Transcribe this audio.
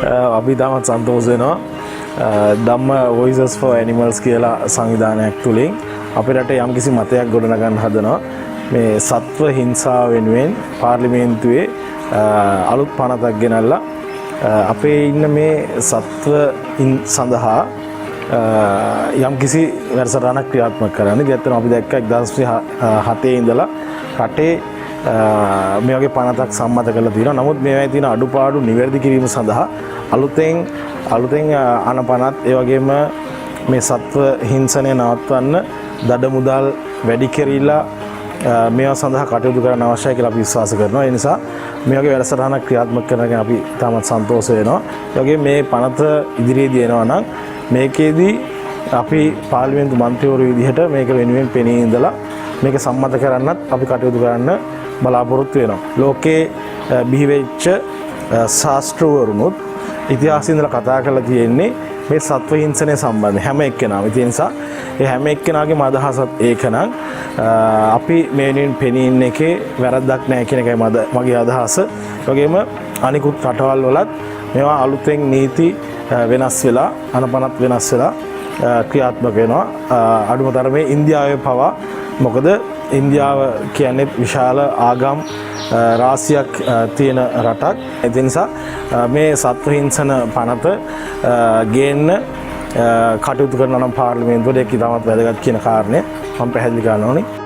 අපි තාමත් සන්තෝෂ වෙනවා. ධම්ම Voices for Animals කියලා සංවිධානයක් තුලින් අපේ රටේ යම්කිසි මතයක් ගොඩනගන්න හදනවා. මේ සත්ව හිංසාව වෙනුවෙන් පාර්ලිමේන්තුවේ අලුත් පනතක් ගෙනල්ලා අපේ ඉන්න මේ සත්ව සඳහා යම්කිසි වැඩසටහනක් ක්‍රියාත්මක කරන්න. ඒත් අපි දැක්ක 2007 ඉඳලා රටේ මේ වගේ පනතක් සම්මත කරලා තියෙනවා. නමුත් මේවායේ තියෙන අඩුපාඩු නිවැරදි කිරීම සඳහා අලුතෙන් ආනපනත් ඒ වගේම මේ සත්ව හිංසනය නවත්වන්න දඩ මුදල් වැඩි කෙරීලා මේවා සඳහා කටයුතු කරන්න අවශ්‍යයි කියලා අපි විශ්වාස කරනවා. ඒ නිසා මේ වගේ වැඩසටහනක් ක්‍රියාත්මක කරන අපි තාමත් සන්තෝෂ වෙනවා. ඒ වගේම මේ පනත ඉදිරියේදී එනවා නම් මේකේදී අපි පාර්ලිමේන්තු මන්ත්‍රීවරු විදිහට මේක වෙනුවෙන් පෙනී ඉඳලා මේක සම්මත කරන්නත් අපි කටයුතු කරන්න බලාපොරොත්තු වෙනවා. ලෝකේ බිහි වෙච්ච ශාස්ත්‍රවරුනුත් ඉතිහාසයේ ඉඳලා කතා කරලා තියෙන්නේ මේ සත්ව හිංසනය සම්බන්ධ හැම එක්කෙනාම. ඒ නිසා ඒ හැම එක්කෙනාගේම අදහසත් ඒකනම් අපි මේ වෙනුවෙන් පෙනී ඉන්න එකේ වැරද්දක් නැහැ කියන එකයි මගේ අදහස. ඒ වගේම අනිකුත් රටවල් වලත් මේවා අලුතෙන් නීති වෙනස් වෙලා අනපනත් වෙනස් වෙලා ක්‍රියාත්මක වෙනවා. අඩුම තරමේ ඉන්දියාවේ පවා මොකද ඉන්දියාව කියන්නේ විශාල ආගම් රාශියක් තියෙන රටක්. ඒ නිසා මේ සත්ව හිංසන පනත ගේන්න කටයුතු කරනවා නම් පාර්ලිමේන්තුවට ඒක ඉතාමත් වැදගත් කියන කාරණය මම පැහැදිලි කරන්න ඕනේ.